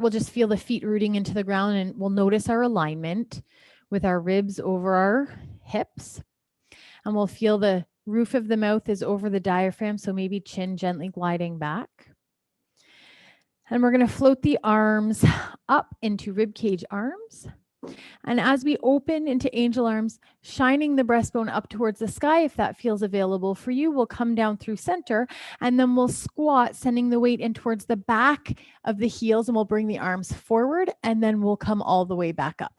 we'll just feel the feet rooting into the ground, and we'll notice our alignment with our ribs over our hips. And we'll feel the roof of the mouth is over the diaphragm, so maybe chin gently gliding back. And we're going to float the arms up into rib cage arms. And as we open into angel arms, shining the breastbone up towards the sky, if that feels available for you, we'll come down through center, and then we'll squat, sending the weight in towards the back of the heels, and we'll bring the arms forward, and then we'll come all the way back up.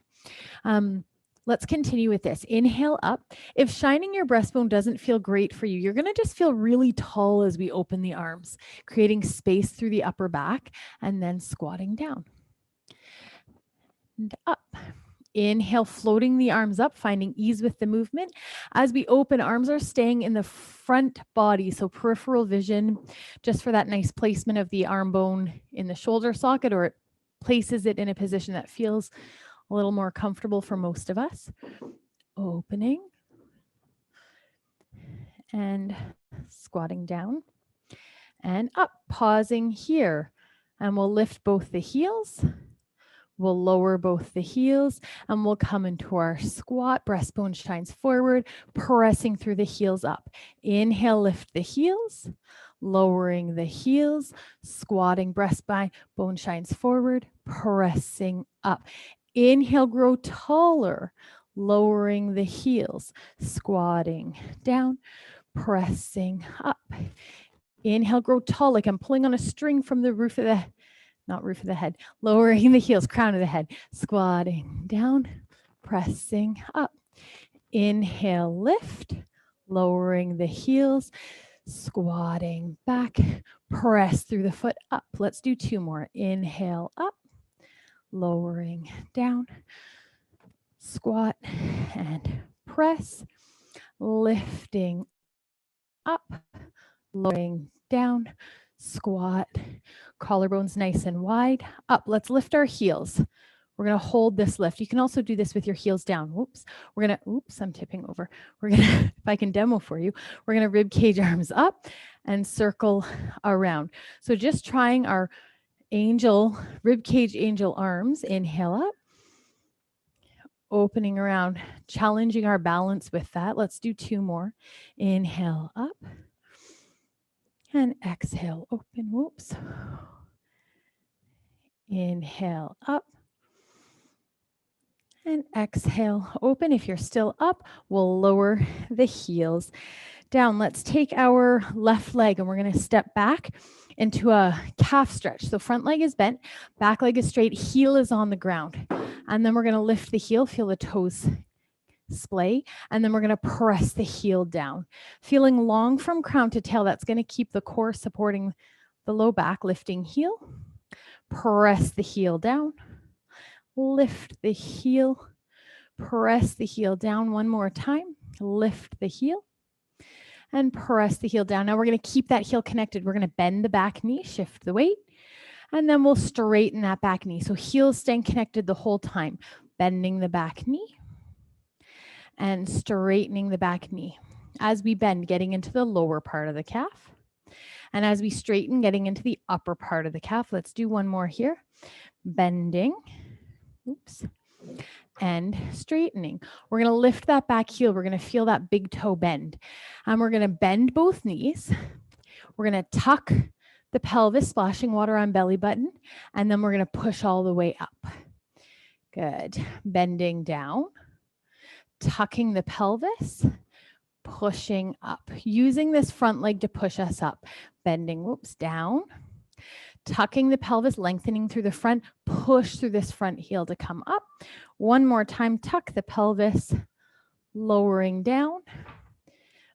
Let's continue with this. Inhale up. If shining your breastbone doesn't feel great for you, you're going to just feel really tall as we open the arms, creating space through the upper back, and then squatting down. And up. Inhale, floating the arms up, finding ease with the movement. As we open, arms are staying in the front body, so peripheral vision, just for that nice placement of the arm bone in the shoulder socket, or it places it in a position that feels a little more comfortable for most of us. Opening and squatting down and up, pausing here, and we'll lift both the heels. We'll lower both the heels, and we'll come into our squat. Breastbone shines forward, pressing through the heels up. Inhale, lift the heels, lowering the heels, squatting, breastbone shines forward, pressing up. Inhale, grow taller, lowering the heels, squatting down, pressing up. Inhale, grow tall, like I'm pulling on a string from the roof of the, not roof of the head, lowering the heels, crown of the head, squatting down, pressing up. Inhale, lift, lowering the heels, squatting back, press through the foot up. Let's do two more. Inhale, up, lowering down, squat and press, lifting up, lowering down, squat, collarbones nice and wide, up. Let's lift our heels. We're going to hold this lift. You can also do this with your heels down. Whoops. We're going to, oops, I'm tipping over. We're going to, if I can demo for you, we're going to rib cage arms up and circle around. So just trying our angel, rib cage angel arms. Inhale up, opening around, challenging our balance with that. Let's do two more. Inhale up and exhale, open, whoops. Inhale up and exhale, open. If you're still up, we'll lower the heels down. Let's take our left leg and we're going to step back into a calf stretch. So front leg is bent, back leg is straight, heel is on the ground. And then we're going to lift the heel, feel the toes splay, and then we're going to press the heel down. Feeling long from crown to tail, that's going to keep the core supporting the low back, lifting heel, press the heel down, lift the heel, press the heel down one more time, lift the heel, and press the heel down. Now we're going to keep that heel connected. We're going to bend the back knee, shift the weight, and then we'll straighten that back knee. So heels staying connected the whole time, bending the back knee and straightening the back knee. As we bend, getting into the lower part of the calf. And as we straighten, getting into the upper part of the calf. Let's do one more here. Bending, oops, and straightening. We're going to lift that back heel. We're going to feel that big toe bend. And we're going to bend both knees. We're going to tuck the pelvis, splashing water on belly button. And then we're going to push all the way up. Good. Bending down, tucking the pelvis, pushing up, using this front leg to push us up, bending, whoops, down, tucking the pelvis, lengthening through the front, push through this front heel to come up. One more time, tuck the pelvis, lowering down.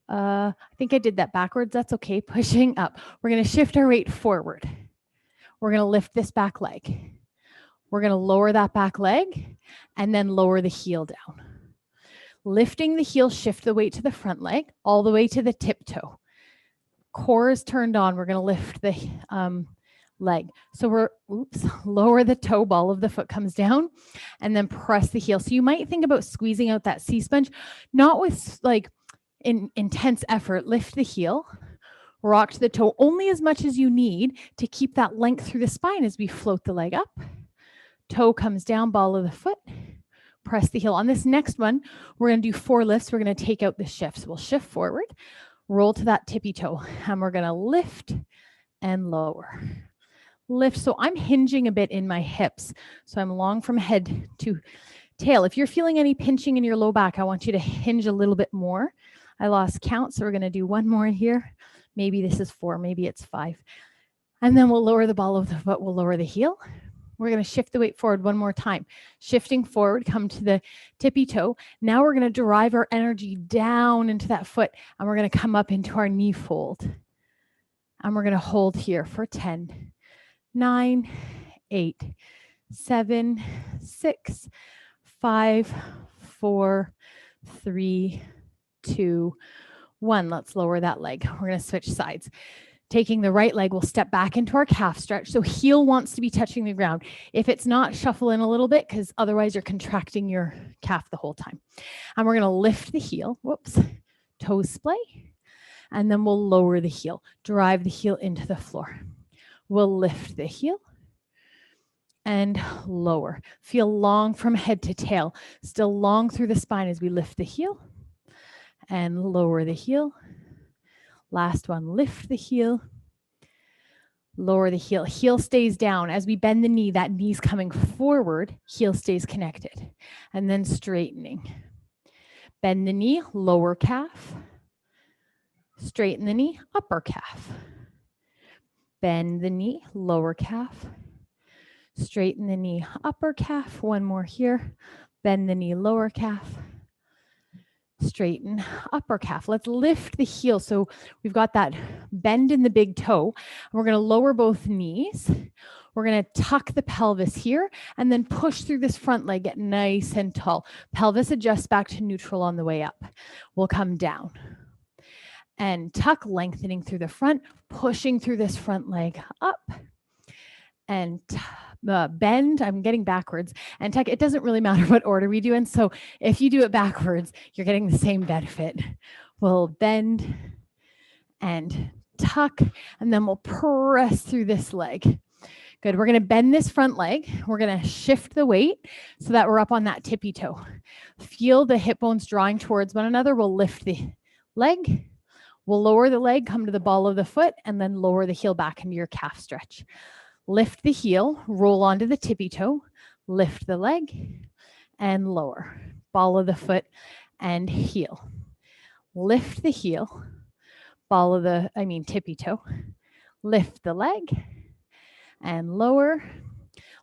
I think I did that backwards. That's okay. Pushing up. We're going to shift our weight forward. We're going to lift this back leg. We're going to lower that back leg and then lower the heel down. Lifting the heel, shift the weight to the front leg, all the way to the tiptoe. Core is turned on. We're going to lift the leg. So we're, oops, lower the toe, ball of the foot comes down, and then press the heel. So you might think about squeezing out that C sponge, not with like intense effort. Lift the heel. Rock to the toe only as much as you need to keep that length through the spine as we float the leg up. Toe comes down, ball of the foot. Press the heel. On this next one, we're going to do 4 lifts. We're going to take out the shift. So we'll shift forward, roll to that tippy toe, and we're going to lift and lower. Lift. So I'm hinging a bit in my hips. So I'm long from head to tail. If you're feeling any pinching in your low back, I want you to hinge a little bit more. I lost count, so we're going to do 1 more here. Maybe this is 4, maybe it's 5. And then we'll lower the ball of the foot, we'll lower the heel. We're going to shift the weight forward 1 more time. Shifting forward, come to the tippy toe. Now we're going to drive our energy down into that foot, and we're going to come up into our knee fold. And we're going to hold here for 10, 9, 8, 7, 6, 5, 4, 3, 2, 1. Let's lower that leg. We're going to switch sides. Taking the right leg, we'll step back into our calf stretch. So heel wants to be touching the ground. If it's not, shuffle in a little bit because otherwise you're contracting your calf the whole time. And we're going to lift the heel. Whoops. Toes splay. And then we'll lower the heel. Drive the heel into the floor. We'll lift the heel and lower. Feel long from head to tail. Still long through the spine as we lift the heel and lower the heel. Last one, lift the heel, lower the heel. Heel stays down. As we bend the knee, that knee's coming forward, heel stays connected. And then straightening. Bend the knee, lower calf. Straighten the knee, upper calf. Bend the knee, lower calf. Straighten the knee, upper calf. 1 more here. Bend the knee, lower calf. Straighten upper calf. Let's lift the heel. So we've got that bend in the big toe. We're going to lower both knees. We're going to tuck the pelvis here and then push through this front leg, get nice and tall. Pelvis adjusts back to neutral on the way up. We'll come down and tuck, lengthening through the front, pushing through this front leg up and bend. I'm getting backwards and tuck. It doesn't really matter what order we do in. So if you do it backwards, you're getting the same benefit. We'll bend and tuck, and then we'll press through this leg. Good. We're going to bend this front leg. We're going to shift the weight so that we're up on that tippy toe. Feel the hip bones drawing towards one another. We'll lift the leg. We'll lower the leg, come to the ball of the foot, and then lower the heel back into your calf stretch. Lift the heel, roll onto the tippy toe, lift the leg, and lower. Ball of the foot and heel. Lift the heel, tippy toe. Lift the leg and lower.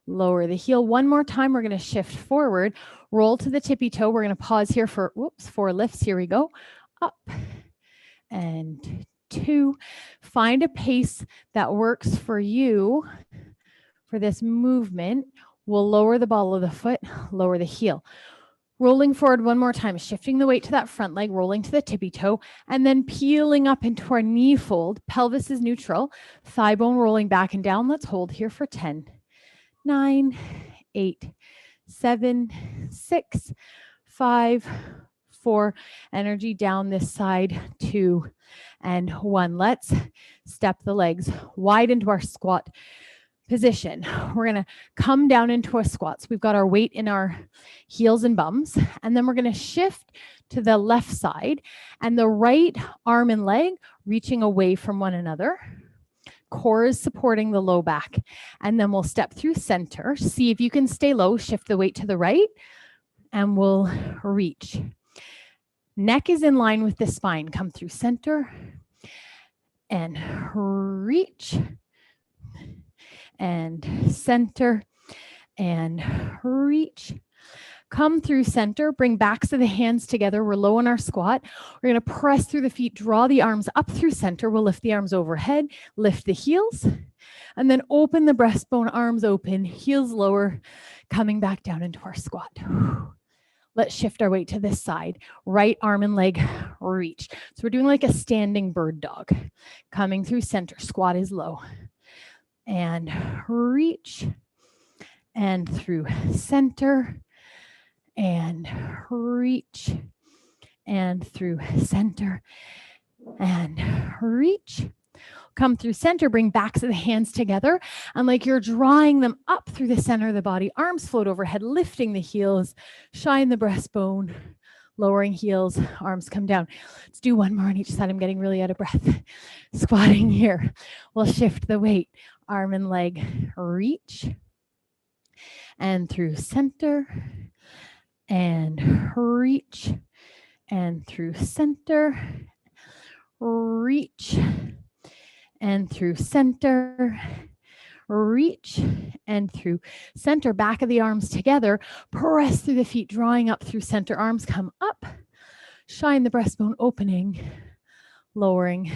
Lower the heel. 1 more time, we're going to shift forward, roll to the tippy toe. We're going to pause here for, 4 lifts. Here we go. Up and 2. Find a pace that works for you for this movement. We'll lower the ball of the foot, lower the heel. Rolling forward 1 more time, shifting the weight to that front leg, rolling to the tippy toe, and then peeling up into our knee fold. Pelvis is neutral, thigh bone rolling back and down. Let's hold here for 10, 9, 8, 7, 6, 5, 4. Energy down this side, 2 and 1. Let's step the legs wide into our squat position. We're going to come down into a squat. So we've got our weight in our heels and bums, and then we're going to shift to the left side and the right arm and leg reaching away from one another. Core is supporting the low back. And then we'll step through center. See if you can stay low. Shift the weight to the right and we'll reach. Neck is in line with the spine. Come through center and reach and center and reach. Come through center, bring backs of the hands together. We're low in our squat. We're going to press through the feet, draw the arms up through center. We'll lift the arms overhead, lift the heels, and then open the breastbone, arms open, heels lower, coming back down into our squat. Let's shift our weight to this side. Right arm and leg reach. So we're doing like a standing bird dog. Coming through center, squat is low. And reach. And through center. And reach. And through center. And reach. Come through center, bring backs of the hands together, and like you're drawing them up through the center of the body. Arms float overhead, lifting the heels, shine the breastbone, lowering heels, arms come down. Let's do one more on each side. I'm getting really out of breath. Squatting here. We'll shift the weight. Arm and leg, reach, and through center, and reach, and through center, reach, and through center, reach, and through center. Back of the arms together, press through the feet, drawing up through center. Arms come up, shine the breastbone, opening, lowering,